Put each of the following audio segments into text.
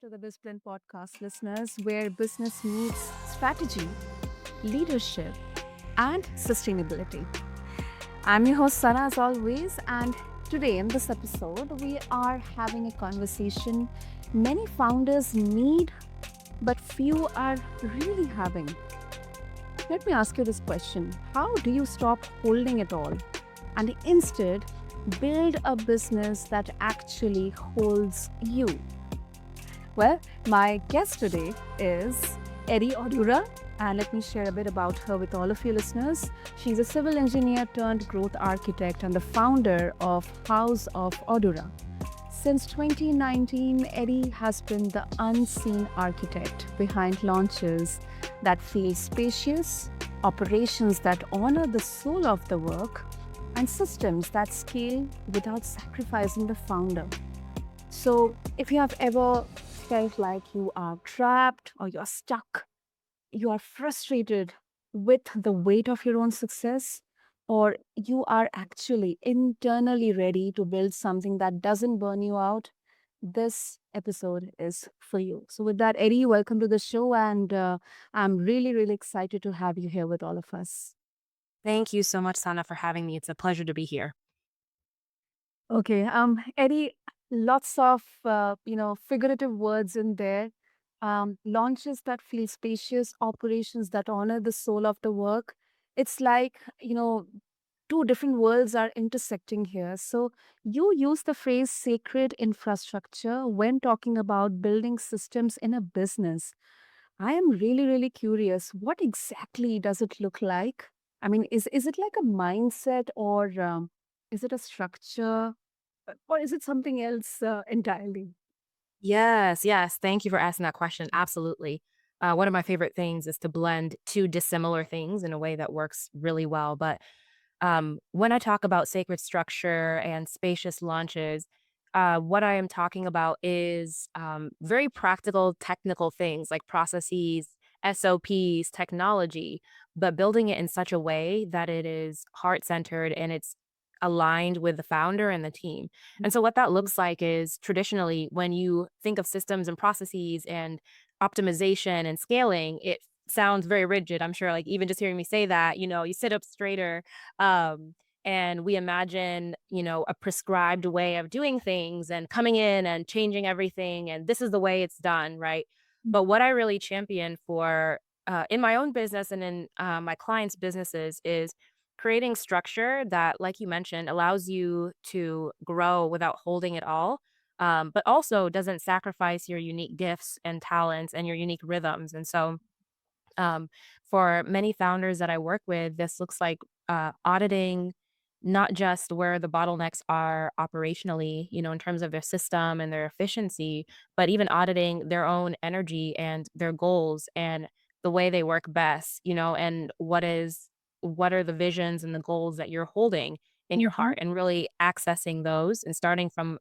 to the BizBlend podcast, listeners, where business meets strategy, leadership, and sustainability. I'm your host, Sana, as always, and today in this episode, we are having a conversation many founders need, but few are really having. Let me ask you this question: how do you stop holding it all and instead build a business that actually holds you? Well, my guest today is Edi Oduraa, and let me share a bit about her with all of you listeners. She's a civil engineer turned growth architect and the founder of House of Oduraa. Since 2019, Edi has been the unseen architect behind launches that feel spacious, operations that honor the soul of the work, and systems that scale without sacrificing the founder. So, if you have ever felt like you are trapped or you're stuck, you are frustrated with the weight of your own success, or you are actually internally ready to build something that doesn't burn you out, this episode is for you. So, with that, Eddie, welcome to the show, and I'm really, really excited to have you here with all of us. Thank you so much, Sana, for having me. It's a pleasure to be here. Okay, Eddie, lots of figurative words in there. Launches that feel spacious, operations that honor the soul of the work. It's like two different worlds are intersecting here. So you use the phrase sacred infrastructure when talking about building systems in a business. I am really, really curious. What exactly does it look like? I mean, is it like a mindset or is it a structure? Or is it something else entirely? Yes. Thank you for asking that question. Absolutely. One of my favorite things is to blend two dissimilar things in a way that works really well. But when I talk about sacred structure and spacious launches, what I am talking about is very practical, technical things like processes, SOPs, technology, but building it in such a way that it is heart centered and it's aligned with the founder and the team. And so, what that looks like is traditionally when you think of systems and processes and optimization and scaling, it sounds very rigid. I'm sure, like, even just hearing me say that, you sit up straighter um, and we imagine, a prescribed way of doing things and coming in and changing everything. And this is the way it's done, right? But what I really champion for in my own business and in my clients' businesses is creating structure that, like you mentioned, allows you to grow without holding it all. But also doesn't sacrifice your unique gifts and talents and your unique rhythms. And so, um, for many founders that I work with, this looks like auditing not just where the bottlenecks are operationally, in terms of their system and their efficiency, but even auditing their own energy and their goals and the way they work best, and what are the visions and the goals that you're holding in your Mhm. heart and really accessing those and starting from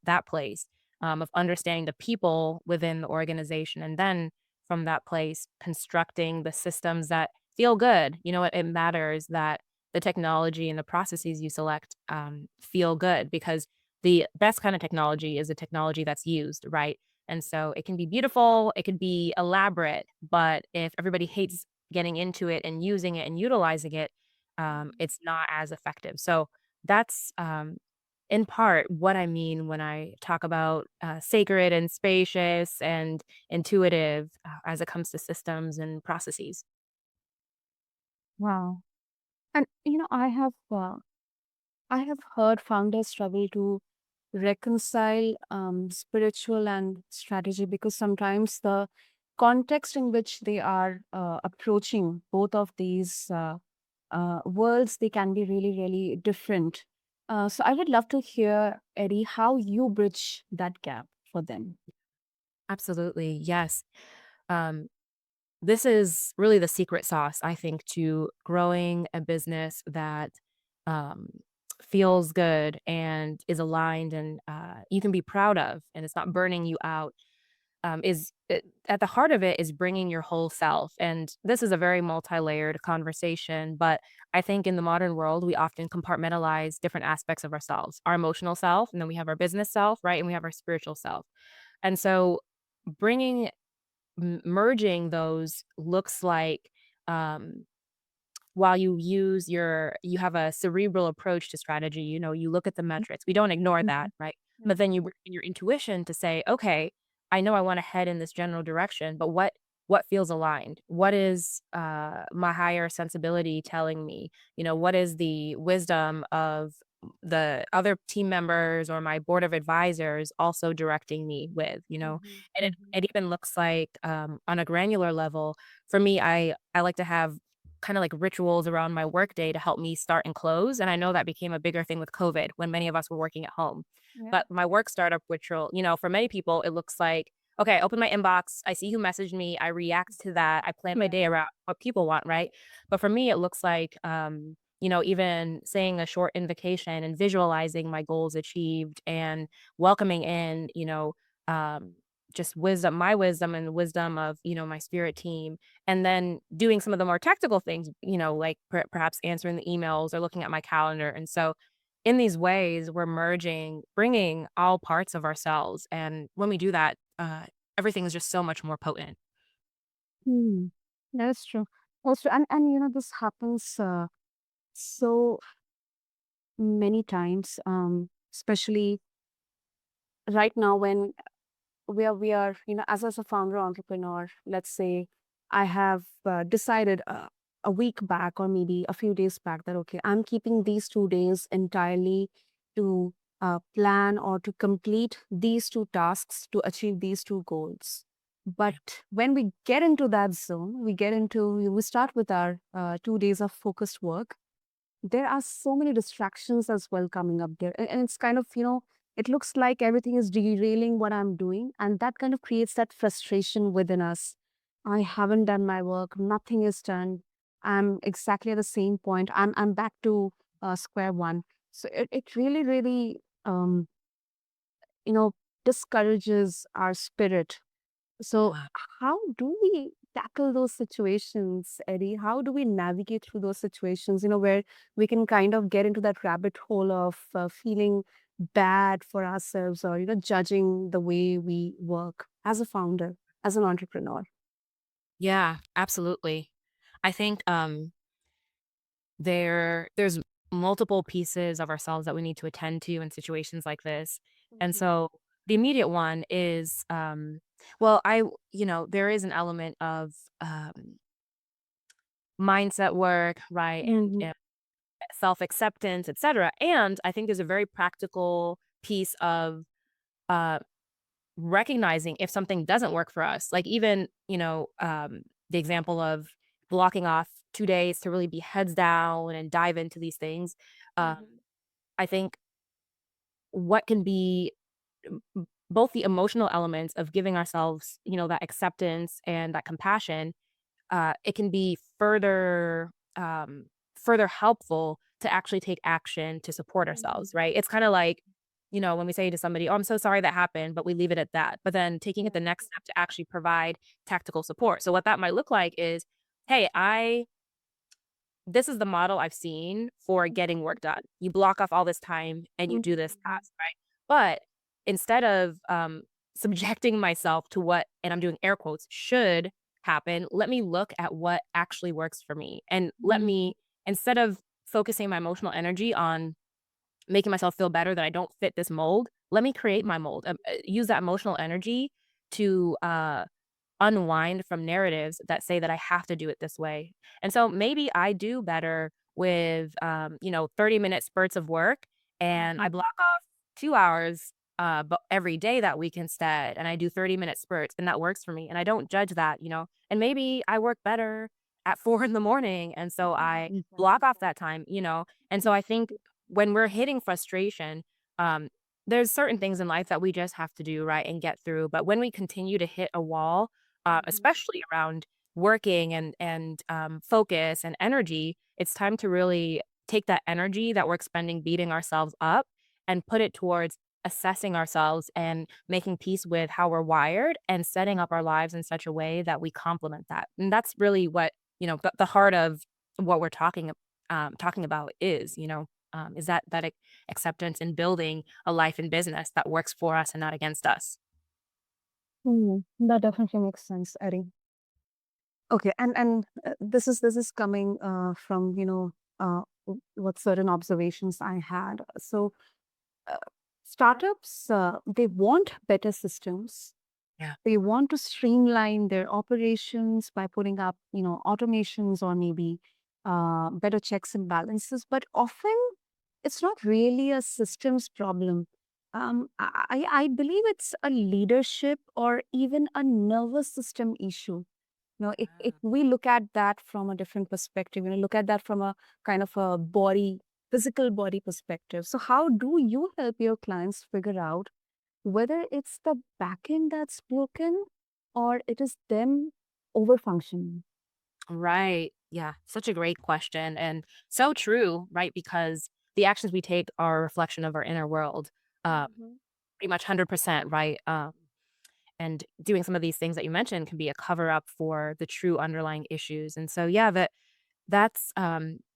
that place of understanding the people within the organization and then from that place, constructing the systems that feel good. It matters that the technology and the processes you select feel good because the best kind of technology is a technology that's used, right? And so it can be beautiful, it could be elaborate, but if everybody hates getting into it and using it and utilizing it, it's not as effective. So that's in part what I mean when I talk about sacred and spacious and intuitive as it comes to systems and processes. Wow. And I have heard founders struggle to reconcile spiritual and strategy because sometimes the context in which they are approaching both of these worlds, they can be really, really different. So I would love to hear, Eddie, how you bridge that gap for them. Absolutely. Yes. Um, this is really the secret sauce, I think, to growing a business that um, feels good and is aligned and you can be proud of, and it's not burning you out. At the heart of it is bringing your whole self. And this is a very multi-layered conversation, but I think in the modern world, we often compartmentalize different aspects of ourselves, our emotional self, and then we have our business self, right? And we have our spiritual self. And so bringing merging those looks like, um while you have a cerebral approach to strategy, you look at the metrics. We don't ignore that, Mhm. right? Yeah. But then you bring in your intuition to say, "Okay, I know I wanna head in this general direction, but what feels aligned? What is, my higher sensibility telling me? What is the wisdom of the other team members or my board of advisors also directing me with?" Mhm. And it Mhm. it even looks like, on a granular level, for me, I like to have kinda like rituals around my workday to help me start and close, and I know that became a bigger thing with COVID when many of us were working at home. Yeah. But my work startup ritual, for many people, it looks like, okay, I open my inbox, I see who messaged me, I react to that, I plan my Yeah. day around what people want, right? But for me, it looks like, even saying a short invocation and visualizing my goals achieved and welcoming in, um, just wisdom and the wisdom of, my spirit team, and then doing some of the more tactical things, like perhaps answering the emails or looking at my calendar. And so in these ways, we're merging, bringing all parts of ourselves. And when we do that, everything is just so much more potent. Hmm. That's true. That's true. And this happens so many times, especially right now when we are as a founder entrepreneur. Let's say I have decided a week back or maybe a few days back that okay, I'm keeping these 2 days entirely to plan or to complete these two tasks to achieve these two goals. Yeah. But when we get into that zone, we start with our 2 days of focused work. There are so many distractions as well coming up there. And it's kind of, it looks like everything is derailing what I'm doing. And that kind of creates that frustration within us. I haven't done my work, nothing is done. I'm exactly at the same point. I'm back to square one. So it really, really, you know, discourages our spirit. So, Yeah. how do we tackle those situations, Eddie? How do we navigate through those situations, where we can kind of get into that rabbit hole of feeling bad for ourselves or, judging the way we work as a founder, as an entrepreneur? Yeah, absolutely. I think there's multiple pieces of ourselves that we need to attend to in situations like this. And Mhm. so the immediate one is well, there is an element of mindset work, right? Mhm. And self-acceptance, etc. And I think there's a very practical piece of uh recognizing if something doesn't work for us. Like even, the example of blocking off 2 days to really be heads down and dive into these things. Um, Mhm. I think what can be both the emotional elements of giving ourselves, that acceptance and that compassion, it can be further helpful to actually take action to support Mhm. ourselves, right? It's kind of like, when we say to somebody, "Oh, I'm so sorry that happened," but we leave it at that. But then taking it Yeah. the next step to actually provide tactical support. So what that might look like is, "Hey, I this is the model I've seen for getting work done. You block off all this time and you do this Mhm. task, right? But instead of subjecting myself to what, and I'm doing air quotes, should happen, let me look at what actually works for me. And let Mhm. me, instead of focusing my emotional energy on making myself feel better that I don't fit this mold, let me create my mold. Use that emotional energy to unwind from narratives that say that I have to do it this way. And so maybe I do better with, 30-minute spurts of work, and I Mhm. block off 2 hours but every day that week instead. And I do 30-minute spurts, and that works for me. And I don't judge that. And maybe I work better at 4 in the morning. And so I block off that time. And so I think when we're hitting frustration, um, there's certain things in life that we just have to do right and get through. But when we continue to hit a wall, Mhm. especially around working and focus and energy, it's time to really take that energy that we're expending beating ourselves up and put it towards assessing ourselves and making peace with how we're wired and setting up our lives in such a way that we complement that. And that's really what, the heart of what we're talking about is that acceptance and building a life and business that works for us and not against us. That definitely makes sense, Eddie. Okay, and this is coming from what certain observations I had. So uh, startups they want better systems. Yeah. They want to streamline their operations by putting up automations or maybe better checks and balances. But often it's not really a systems problem. I believe it's a leadership or even a nervous system issue. If we look at that from a different perspective, look at that from a kind of a body, physical body perspective. So how do you help your clients figure out whether it's the backend that's broken or it is them over functioning? Right. Yeah. Such a great question and so true, right? Because the actions we take are a reflection of our inner world. Um, Mhm. Pretty much 100%, right? And doing some of these things that you mentioned can be a cover up for the true underlying issues. And so, yeah, that's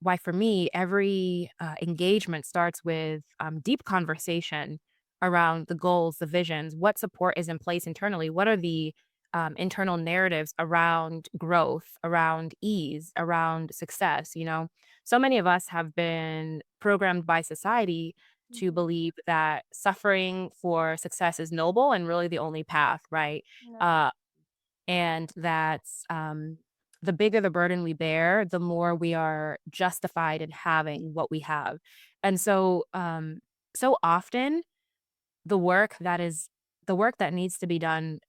why for me, every engagement starts with deep conversation around the goals, the visions, what support is in place internally, what are the internal narratives around growth, around ease, around success. So many of us have been programmed by society to Mhm. believe that suffering for success is noble and really the only path, right? Yeah. Uh, and that's the bigger the burden we bear, the more we are justified in having what we have. And so, so often the work that is the work that needs to be done,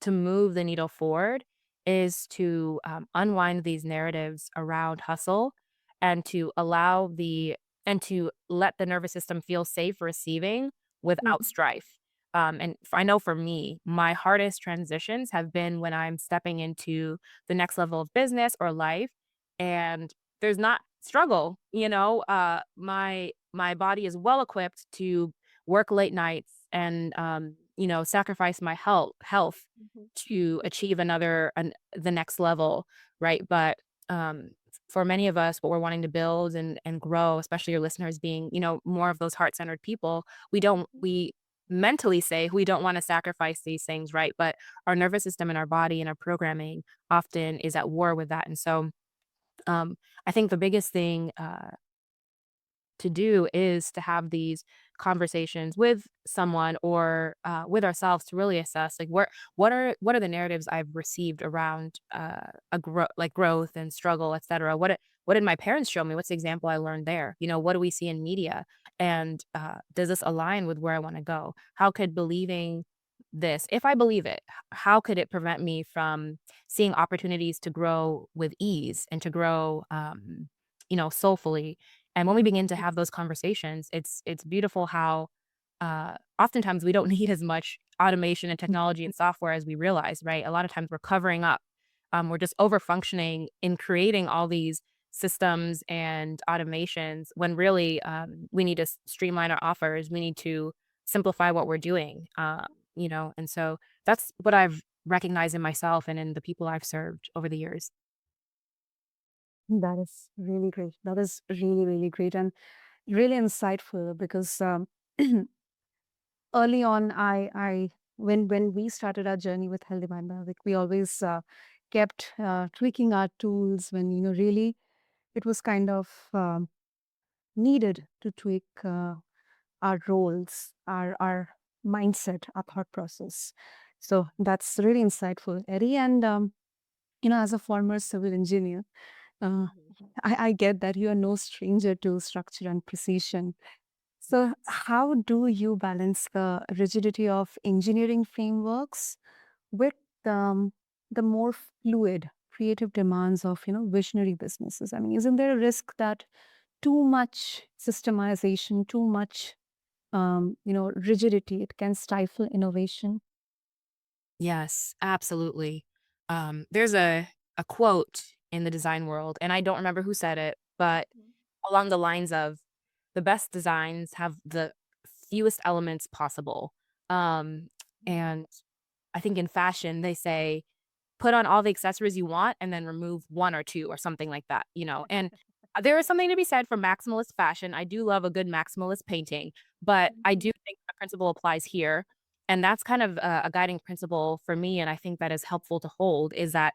to move the needle forward is to, unwind these narratives around hustle and to allow the and to let the nervous system feel safe receiving without Mhm. strife. I know for me, my hardest transitions have been when I'm stepping into the next level of business or life, and there's not struggle, my body is well equipped to work late nights and, sacrifice my health Mhm. to achieve the next level, right? But, for many of us, what we're wanting to build and grow, especially your listeners being, more of those heart-centered people, we mentally say we don't wanna sacrifice these things, right? But our nervous system and our body and our programming often is at war with that, and so, I think the biggest thing, to do is to have these conversations with someone or with ourselves to really assess like what are the narratives I've received around like growth and struggle, etc. What did my parents show me? What's the example I learned there? What do we see in media? And does this align with where I want to go? How could believing this, if I believe it, how could it prevent me from seeing opportunities to grow with ease and to grow, soulfully? And when we begin to have those conversations, it's beautiful how, oftentimes we don't need as much automation and technology and software as we realize, right? A lot of times we're covering up. We're just over functioning in creating all these systems and automations when really, we need to streamline our offers. We need to simplify what we're doing, and so that's what I've recognized in myself and in the people I've served over the years. That is really great. That is really, really great and really insightful because early on, when we started our journey with Healthy Mind Magic, we always kept tweaking our tools when really it was kind of needed to tweak our roles, our mindset, our thought process. So that's really insightful, Eddie. And as a former civil engineer, uh, Mhm. I get that you are no stranger to structure and precision. So, Yes. how do you balance the rigidity of engineering frameworks with the more fluid, creative demands of visionary businesses? I mean, isn't there a risk that too much systemization, too much rigidity, it can stifle innovation? Yes, absolutely. There's a quote in the design world, and I don't remember who said it, but along the lines of the best designs have the fewest elements possible. Um, and I think in fashion they say put on all the accessories you want and then remove 1 or 2 or something like that. And there is something to be said for maximalist fashion. I do love a good maximalist painting, but I Mhm. do think the principle applies here. And that's kind of a guiding principle for me, and I think that is helpful to hold, is that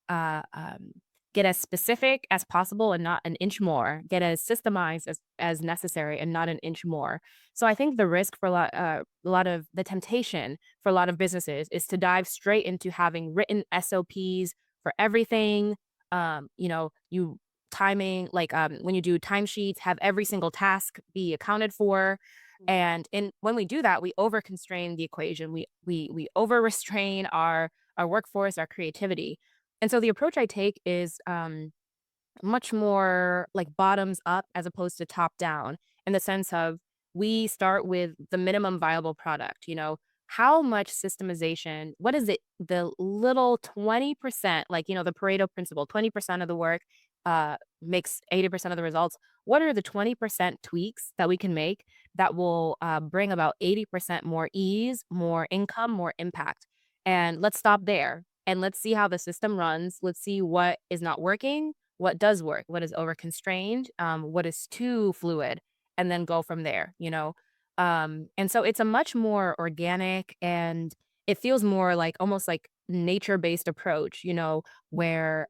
uh, um, get as specific as possible and not an inch more. Get as systemized as necessary and not an inch more. So I think the risk for a lot of the temptation for a lot of businesses is to dive straight into having written SOPs for everything. You timing like when you do timesheets, have every single task be accounted for. And when we do that, we over constrain the equation. We over restrain our workforce, our creativity. And so the approach I take is much more like bottoms up as opposed to top down, in the sense of we start with the minimum viable product. How much systemization, what is it, the little 20%, like, the Pareto principle, 20% of the work makes 80% of the results. What are the 20% tweaks that we can make that will bring about 80% more ease, more income, more impact? And let's stop there and let's see how the system runs. Let's see what is not working, what does work, what is over constrained, what is too fluid, and then go from there. And so it's a much more organic, and it feels more like almost like nature-based approach, where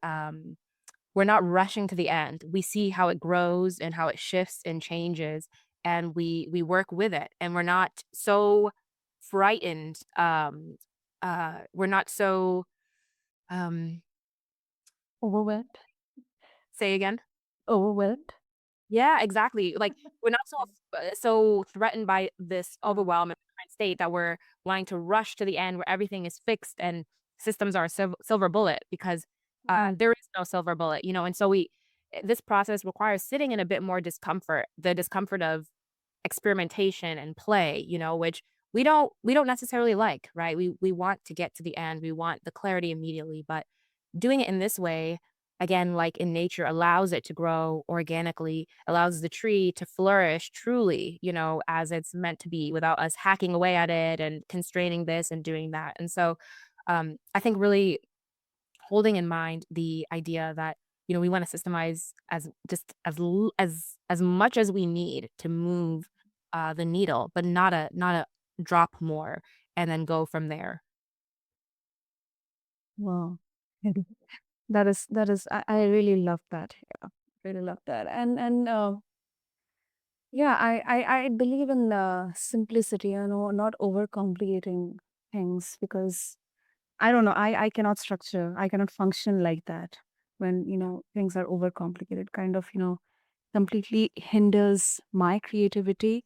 we're not rushing to the end. We see how it grows and how it shifts and changes, and we work with it, and we're not so frightened. We're not so um, Overwhelmed? say again. Overwhelmed? Yeah, exactly. Like, we're not so threatened by this overwhelm and current state that we're wanting to rush to the end where everything is fixed and systems are a silver bullet, because, there is no silver bullet, and so this process requires sitting in a bit more discomfort, the discomfort of experimentation and play, which we don't necessarily like, right? We want to get to the end. We want the clarity immediately, but doing it in this way, again, like in nature, allows it to grow organically, allows the tree to flourish truly, as it's meant to be, without us hacking away at it and constraining this and doing that. And so I think really holding in mind the idea that, we want to systemize as just as much as we need to move the needle, but not a drop more, and then go from there. Wow. I really love that. Yeah, really love that. And yeah, I believe in simplicity, not overcomplicating things because I don't know, I cannot structure, I cannot function like that when, things are overcomplicated, kind of, completely hinders my creativity.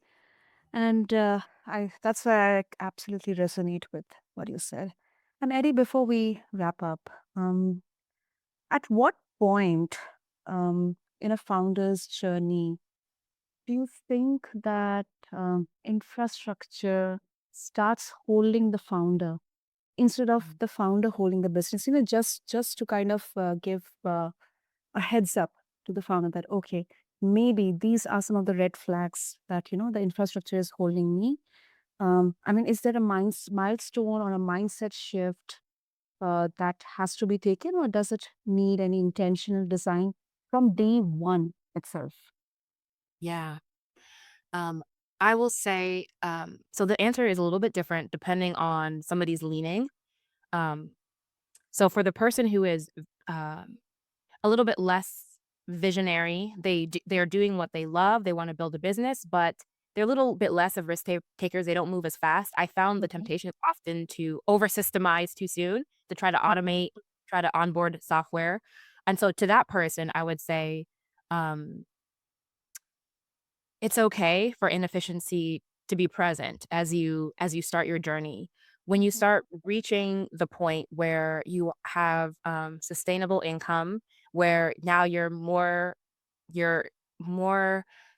And I that's why I absolutely resonate with what you said. And Eddie, before we wrap up, at what point in a founder's journey do you think that infrastructure starts holding the founder instead of Mm. the founder holding the business? Just to kind of give a heads up to the founder that okay, maybe these are some of the red flags that the infrastructure is holding me. I mean, is there a milestone or a mindset shift that has to be taken, or does it need any intentional design from day one itself? Yeah. Um, I will say, so the answer is a little bit different depending on somebody's leaning. Um, so for the person who is um, a little bit less visionary, they are doing what they love. They want to build a business, but they're a little bit less of takers. They don't move as fast. I found the Okay. temptation often to over systemize too soon, to try to Okay. automate, try to onboard software, and so to that person, I would say. Um, it's okay for inefficiency to be present as you start your journey. When you start reaching the point where you have, sustainable income, where now you're more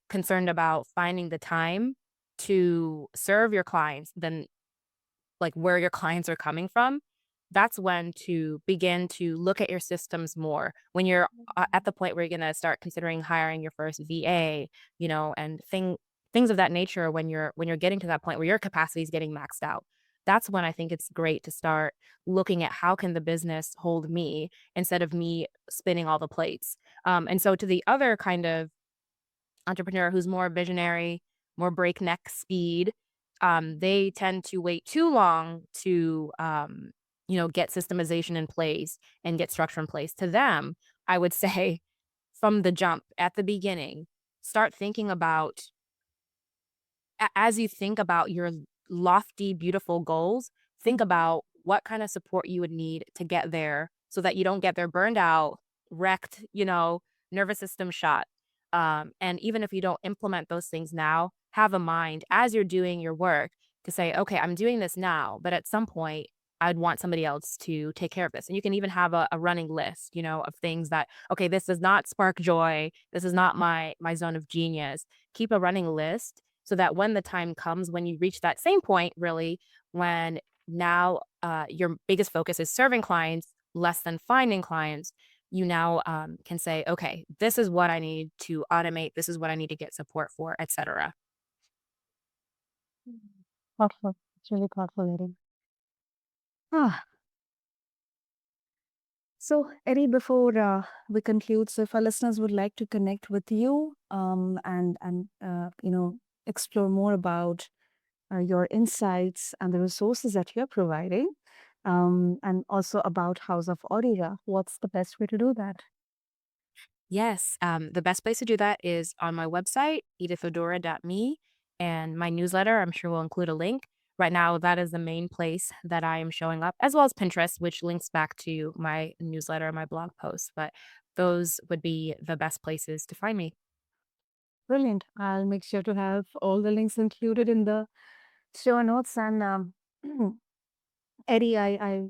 concerned about finding the time to serve your clients than like where your clients are coming from, that's when to begin to look at your systems more. When you're at the point where you're gonna start considering hiring your first VA, and things of that nature, when you're getting to that point where your capacity is getting maxed out. That's when I think it's great to start looking at how can the business hold me instead of me spinning all the plates. And so to the other kind of entrepreneur who's more visionary, more breakneck speed. they tend to wait too long to, get systemization in place and get structure in place. To them, I would say from the jump at the beginning, start thinking about as you think about your lofty, beautiful goals, think about what kind of support you would need to get there so that you don't get there burned out, wrecked, nervous system shot. And even if you don't implement those things now, have a mind as you're doing your work to say, okay, I'm doing this now, but at some point, I'd want somebody else to take care of this. And you can even have a running list, of things that, okay, this does not spark joy. This is not my zone of genius. Keep a running list so that when the time comes, when you reach that same point, really, when now your biggest focus is serving clients less than finding clients, you now can say, okay, this is what I need to automate. This is what I need to get support for, etc. Thoughtful. It's really thoughtful, Eddie. Ah, so Eddie, before we conclude, so if our listeners would like to connect with you and explore more about your insights and the resources that you're providing, and also about House of Oduraa, what's the best way to do that? Yes, the best place to do that is on my website, edithoduraa.me, and my newsletter. I'm sure will include a link. Right now, that is the main place that I am showing up, as well as Pinterest, which links back to my newsletter, my blog posts. But those would be the best places to find me. Brilliant. I'll make sure to have all the links included in the show notes. And Eddie, I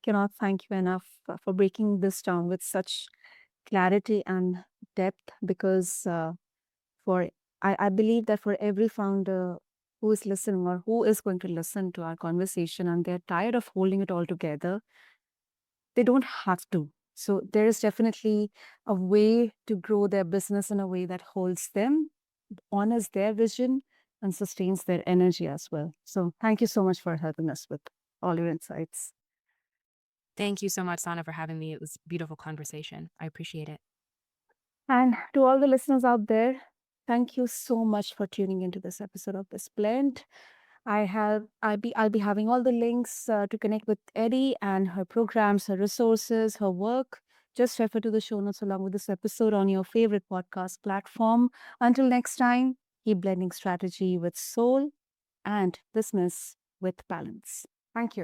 cannot thank you enough for breaking this down with such clarity and depth because for I believe that for every founder who is listening or who is going to listen to our conversation and they're tired of holding it all together, they don't have to. So there is definitely a way to grow their business in a way that holds them, honors their vision, and sustains their energy as well. So thank you so much for helping us with all your insights. Thank you so much, Sana, for having me. It was a beautiful conversation. I appreciate it. And to all the listeners out there, thank you so much for tuning into this episode of BizBlend. I'll be having all the links to connect with Eddie and her programs, her resources, her work. Just refer to the show notes along with this episode on your favorite podcast platform. Until next time, keep blending strategy with soul and business with balance. Thank you.